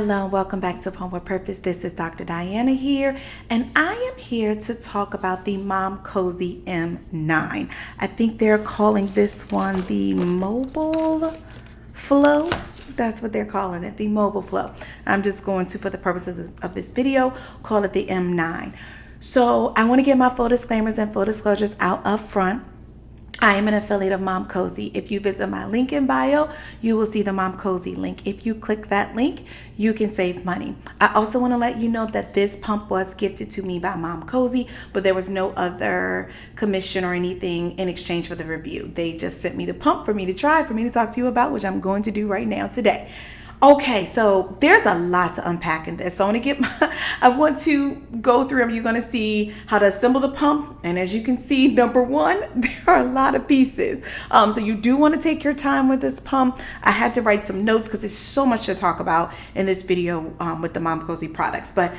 Hello, welcome back to Pump with Purpose. This is Dr. Diana here, and I am here to talk about the Momcozy M9. I think they're calling this one the Mobile Flow. That's what they're calling it, the Mobile Flow. I'm just going to, for the purposes of this video, call it the M9. So I want to get my full disclaimers and full disclosures out up front. I am an affiliate of Momcozy. If you visit my link in bio, you will see the Momcozy link. If you click that link, you can save money. I also want to let you know that this pump was gifted to me by Momcozy, but there was no other commission or anything in exchange for the review. They just sent me the pump for me to try, for me to talk to you about, which I'm going to do right now today. Okay, so there's a lot to unpack in this. So I want to go through them. You're going to see how to assemble the pump. And as you can see, number one, there are a lot of pieces. So you do want to take your time with this pump. I had to write some notes because there's so much to talk about in this video with the Momcozy products. But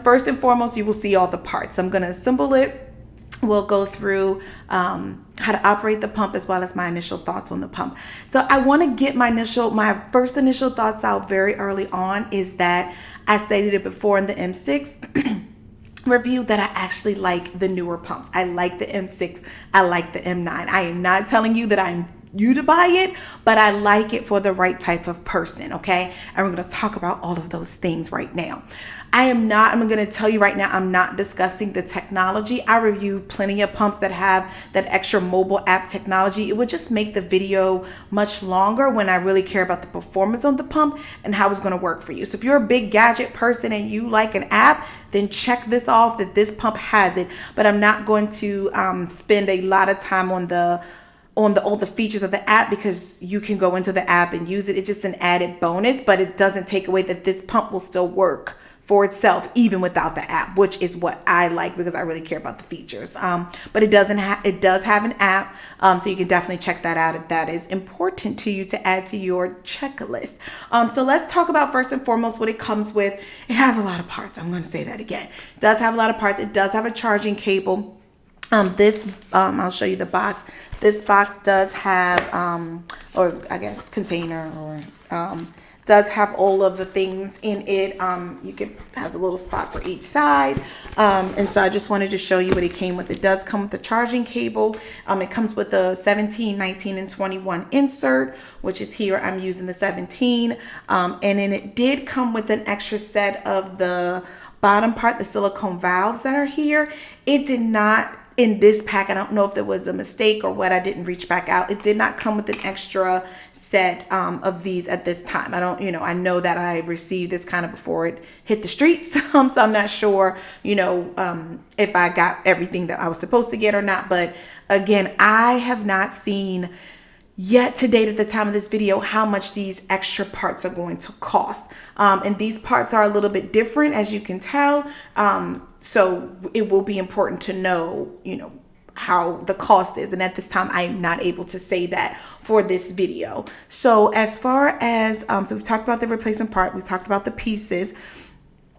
first and foremost, you will see all the parts. I'm going to assemble it. We'll go through how to operate the pump as well as my initial thoughts on the pump. So I want to get my first initial thoughts out very early on is that I stated it before in the M6 review that I actually like the newer pumps. I like the M6. I like the M9. I am not telling you that I'm you to buy it, but I like it for the right type of person, okay? And we're going to talk about all of those things right now. I'm going to tell you right now, I'm not discussing the technology. I reviewed plenty of pumps that have that extra mobile app technology. It would just make the video much longer when I really care about the performance of the pump and how it's going to work for you. So if you're a big gadget person and you like an app, then check this off that this pump has it. But I'm not going to spend a lot of time on all the features of the app because you can go into the app and use it. It's just an added bonus, but it doesn't take away that this pump will still work for itself even without the app, which is what I like because I really care about the features. But it does have an app, so you can definitely check that out if that is important to you to add to your checklist. So let's talk about first and foremost what it comes with. It has a lot of parts. I'm going to say that again. It does have a lot of parts. It does have a charging cable. I'll show you the box. This box does have, or I guess container, or does have all of the things in it. Has a little spot for each side. And so I just wanted to show you what it came with. It does come with a charging cable. It comes with a 17, 19, and 21 insert, which is here. I'm using the 17. And then it did come with an extra set of the bottom part, the silicone valves that are here. It did not, in this pack, I don't know if there was a mistake or what, I didn't reach back out. It did not come with an extra set of these at this time. I know that I received this kind of before it hit the streets. So I'm not sure, if I got everything that I was supposed to get or not. But again, I have not seen yet to date at the time of this video how much these extra parts are going to cost. And these parts are a little bit different, as you can tell. So it will be important to know, how the cost is. And at this time, I am not able to say that for this video. So as far as, so we've talked about the replacement part, we've talked about the pieces.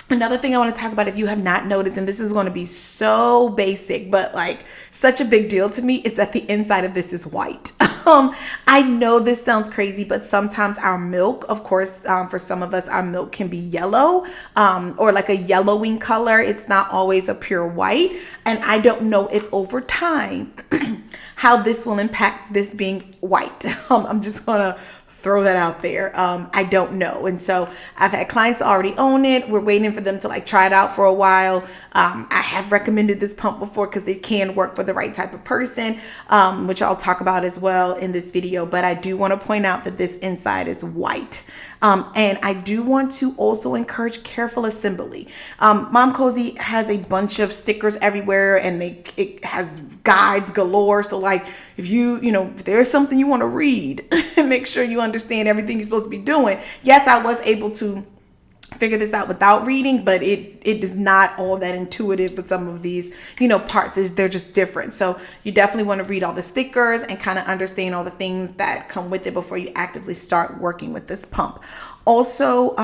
Another thing I want to talk about, if you have not noticed, and this is going to be so basic, but like such a big deal to me, is that the inside of this is white. I know this sounds crazy, but sometimes our milk, of course, for some of us, our milk can be yellow or like a yellowing color. It's not always a pure white. And I don't know if over time how this will impact this being white. I'm just going to throw that out there. I don't know. And so I've had clients that already own it. We're waiting for them to try it out for a while. I have recommended this pump before because it can work for the right type of person, which I'll talk about as well in this video. But I do want to point out that this inside is white. And I do want to also encourage careful assembly. Momcozy has a bunch of stickers everywhere, and it has guides galore. So if there's something you want to read, make sure you understand everything you're supposed to be doing. Yes, I was able to figure this out without reading, but it is not all that intuitive with some of these, parts. They're just different. So you definitely want to read all the stickers and kind of understand all the things that come with it before you actively start working with this pump. Also,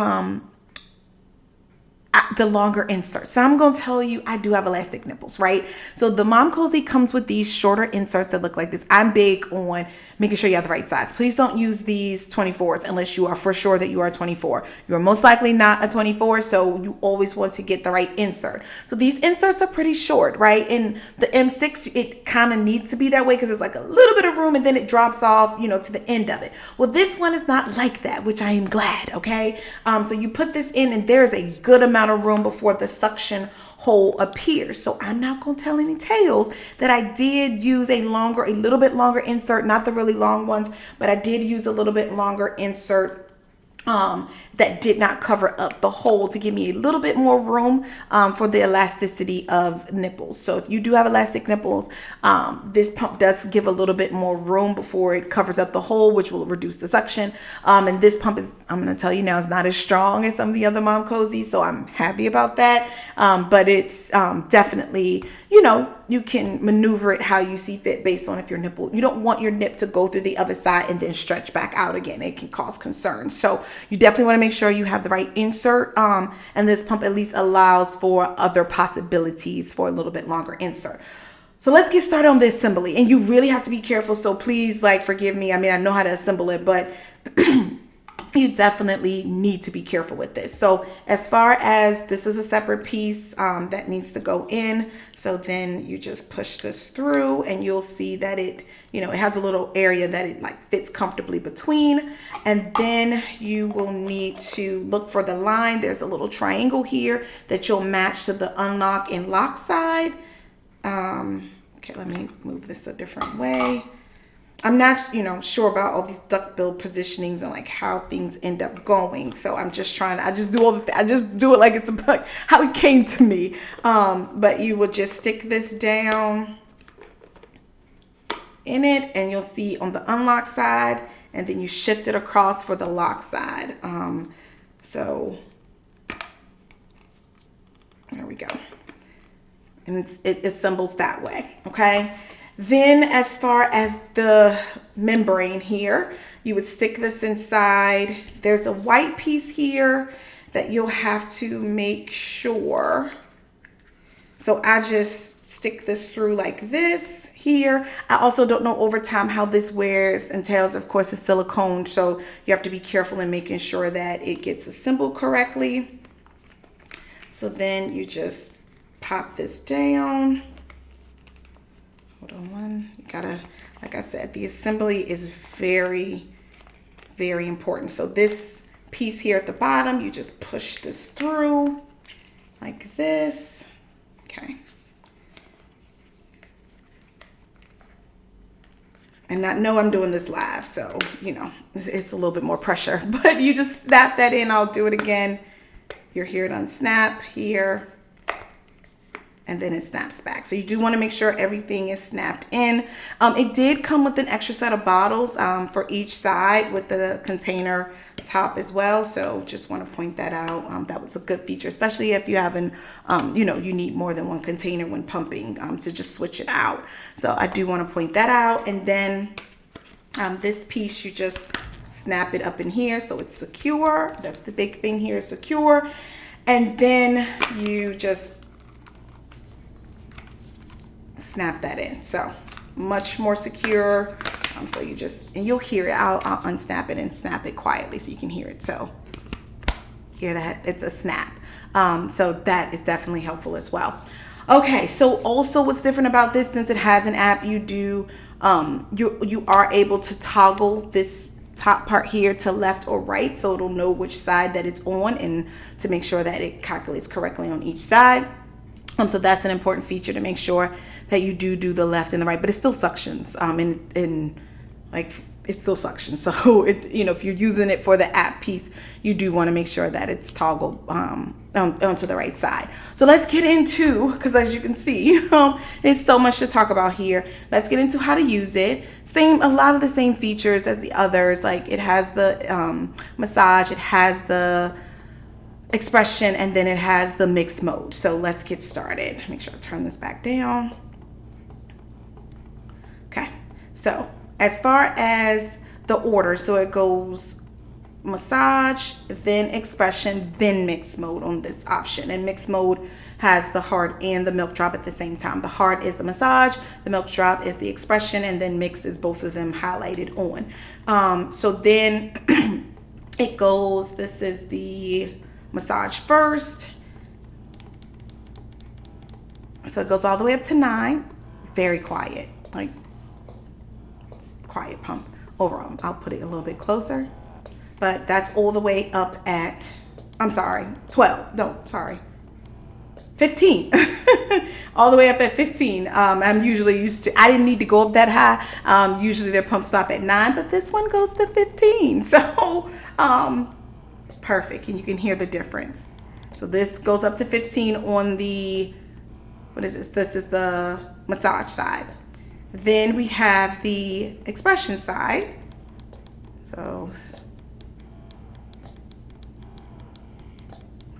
the longer insert. So I'm going to tell you, I do have elastic nipples, right? So the Momcozy comes with these shorter inserts that look like this. I'm big on making sure you have the right size. Please don't use these 24s unless you are for sure that you are 24. You are most likely not a 24, so you always want to get the right insert. So these inserts are pretty short, right? And the M6, it kind of needs to be that way because there's like a little bit of room and then it drops off, to the end of it. Well, this one is not like that, which I am glad, okay? So you put this in and there's a good amount of room before the suction hole appears. So I'm not going to tell any tales that I did use a little bit longer insert, not the really long ones, but I did use a little bit longer insert that did not cover up the hole to give me a little bit more room for the elasticity of nipples. So if you do have elastic nipples, this pump does give a little bit more room before it covers up the hole, which will reduce the suction. And this pump is, I'm going to tell you now, is not as strong as some of the other Momcozy, so I'm happy about that. But it's definitely, you can maneuver it how you see fit based on if your nipple, you don't want your nip to go through the other side and then stretch back out again. It can cause concern. So you definitely want to make sure you have the right insert. And this pump at least allows for other possibilities for a little bit longer insert. So let's get started on the assembly. And you really have to be careful. So please, forgive me. I mean, I know how to assemble it, but you definitely need to be careful with this. So as far as this is a separate piece that needs to go in. So then you just push this through and you'll see that it has a little area that it fits comfortably between. And then you will need to look for the line. There's a little triangle here that you'll match to the unlock and lock side. Okay, let me move this a different way. I'm not, sure about all these duckbill positionings and how things end up going. So I'm just I just do it like it's how it came to me. But you will just stick this down in it and you'll see on the unlock side and then you shift it across for the lock side. So there we go. And it assembles that way. Okay. Then as far as the membrane here, you would stick this inside. There's a white piece here that you'll have to make sure. So I just stick this through like this here. I also don't know over time how this wears and tears. Of course, it's silicone, so you have to be careful in making sure that it gets assembled correctly. So then you just pop this down. Hold on one. You gotta, like I said, the assembly is very, very important. So this piece here at the bottom, you just push this through like this. Okay. And I know I'm doing this live, so, it's a little bit more pressure. But you just snap that in. I'll do it again. You'll hear it unsnap here. And then it snaps back. So you do want to make sure everything is snapped in. It did come with an extra set of bottles for each side with the container top as well. So just want to point that out. That was a good feature, especially if you haven't, you need more than one container when pumping to just switch it out. So I do want to point that out. And then this piece, you just snap it up in here so it's secure. That's the big thing here, is secure. And then you just snap that in. So much more secure. So you just, and you'll hear it. I'll unsnap it and snap it quietly so you can hear it. So hear that? It's a snap. So that is definitely helpful as well. Okay, so also what's different about this, since it has an app, you do you are able to toggle this top part here to left or right, so it'll know which side that it's on and to make sure that it calculates correctly on each side. So that's an important feature, to make sure that you do the left and the right, but it still suctions. It still suctions. So if you're using it for the app piece, you do want to make sure that it's toggled onto the right side. So let's get into, because as you can see, there's so much to talk about here. Let's get into how to use it. A lot of the same features as the others. Like it has the massage, it has the expression, and then it has the mix mode. So let's get started. Make sure I turn this back down. Okay, so as far as the order, so it goes massage, then expression, then mixed mode on this option. And mixed mode has the hard and the milk drop at the same time. The hard is the massage, the milk drop is the expression, and then mix is both of them highlighted on. So then it goes, this is the massage first. So it goes all the way up to 9. Very quiet, like quiet pump overall. I'll put it a little bit closer. But that's all the way up at, I'm sorry, 12. No, sorry. 15. All the way up at 15. I'm usually used to, I didn't need to go up that high. Usually their pumps stop at 9, but this one goes to 15. So, perfect. And you can hear the difference. So this goes up to 15 on the, what is this? This is the massage side. Then we have the expression side. So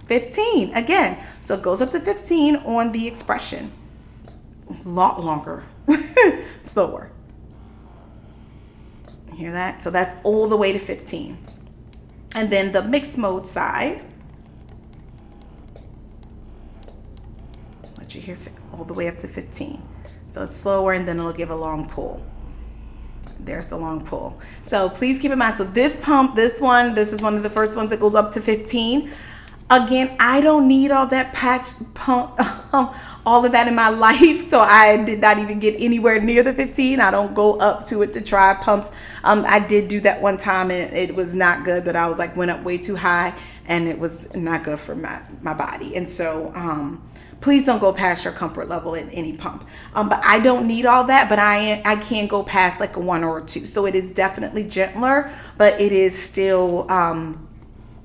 15 again. So it goes up to 15 on the expression. A lot longer, slower. You hear that? So that's all the way to 15. And then the mixed mode side. Let you hear all the way up to 15. So it's slower, and then it'll give a long pull. There's the long pull. So please keep in mind, so this pump, this is one of the first ones that goes up to 15. Again, I don't need all that patch pump, all of that in my life. So I did not even get anywhere near the 15. I don't go up to it to try pumps. I did do that one time, and it was not good. That I was like, went up way too high, and it was not good for my body. And so, please don't go past your comfort level in any pump. But I don't need all that, but I can go past like a 1 or a 2. So it is definitely gentler, but it is still,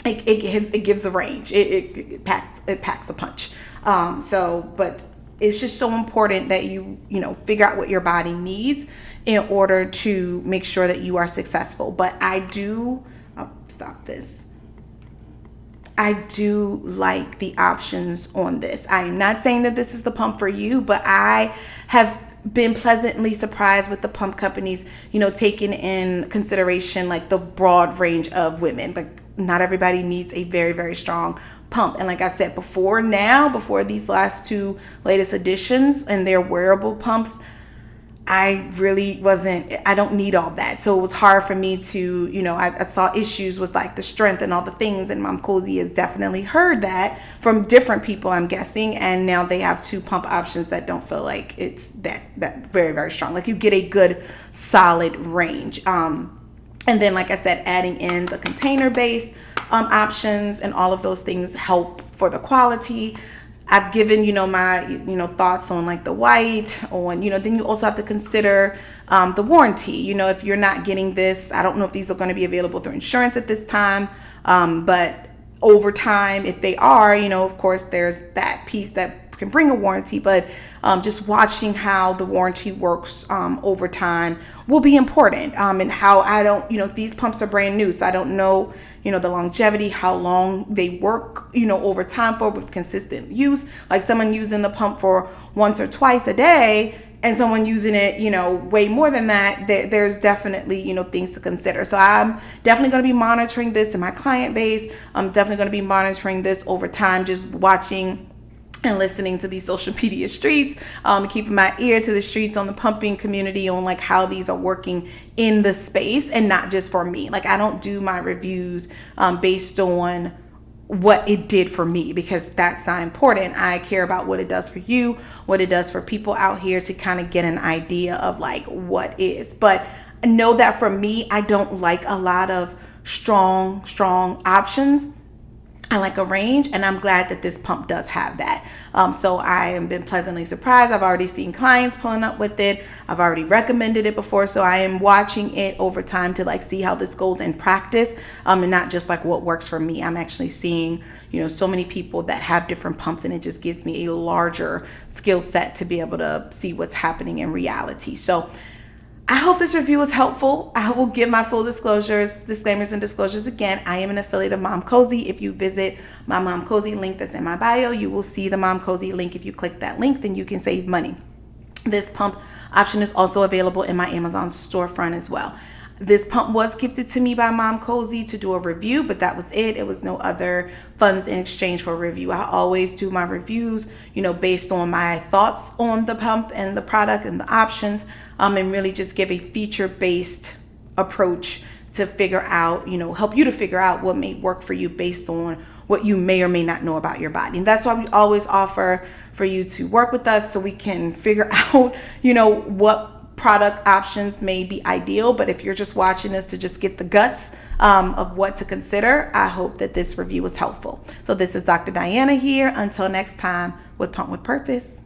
it gives a range. It packs a punch. But it's just so important that you figure out what your body needs in order to make sure that you are successful. But I'll stop this. I do like the options on this. I am not saying that this is the pump for you, but I have been pleasantly surprised with the pump companies, taking in consideration like the broad range of women. Like, not everybody needs a very, very strong pump. And like I said before these last 2 latest editions and their wearable pumps, I don't need all that. So it was hard for me to, I saw issues with like the strength and all the things, and Momcozy has definitely heard that from different people, I'm guessing. And now they have 2 pump options that don't feel like it's that very, very strong. Like, you get a good solid range. And then, like I said, adding in the container based options and all of those things help for the quality. I've given, my, thoughts on like the white on, then you also have to consider the warranty. If you're not getting this, I don't know if these are going to be available through insurance at this time. But over time, if they are, of course, there's that piece that can bring a warranty, but just watching how the warranty works over time will be important. And how these pumps are brand new, so I don't know, the longevity, how long they work, over time for with consistent use. Like someone using the pump for once or twice a day and someone using it, way more than that, there's definitely, things to consider. So I'm definitely going to be monitoring this in my client base. I'm definitely going to be monitoring this over time, just watching and listening to these social media streets, keeping my ear to the streets on the pumping community on like how these are working in the space, and not just for me. Like, I don't do my reviews based on what it did for me, because that's not important. I care about what it does for you, what it does for people out here, to kind of get an idea of like what is. But know that for me, I don't like a lot of strong options. I like a range, and I'm glad that this pump does have that. So I have been pleasantly surprised. I've already seen clients pulling up with it. I've already recommended it before. So I am watching it over time to like see how this goes in practice, and not just like what works for me. I'm actually seeing, so many people that have different pumps, and it just gives me a larger skill set to be able to see what's happening in reality. So I hope this review was helpful. I will give my full disclaimers and disclosures again. I am an affiliate of Momcozy. If you visit my Momcozy link that's in my bio, you will see the Momcozy link. If you click that link, then you can save money. This pump option is also available in my Amazon storefront as well. This pump was gifted to me by Momcozy to do a review, but that was it. It was no other funds in exchange for a review. I always do my reviews, based on my thoughts on the pump and the product and the options, and really just give a feature-based approach to figure out, help you to figure out what may work for you based on what you may or may not know about your body. And that's why we always offer for you to work with us so we can figure out, what product options may be ideal. But if you're just watching this to just get the guts of what to consider, I hope that this review was helpful. So this is Dr. Diana here. Until next time with Pump with Purpose.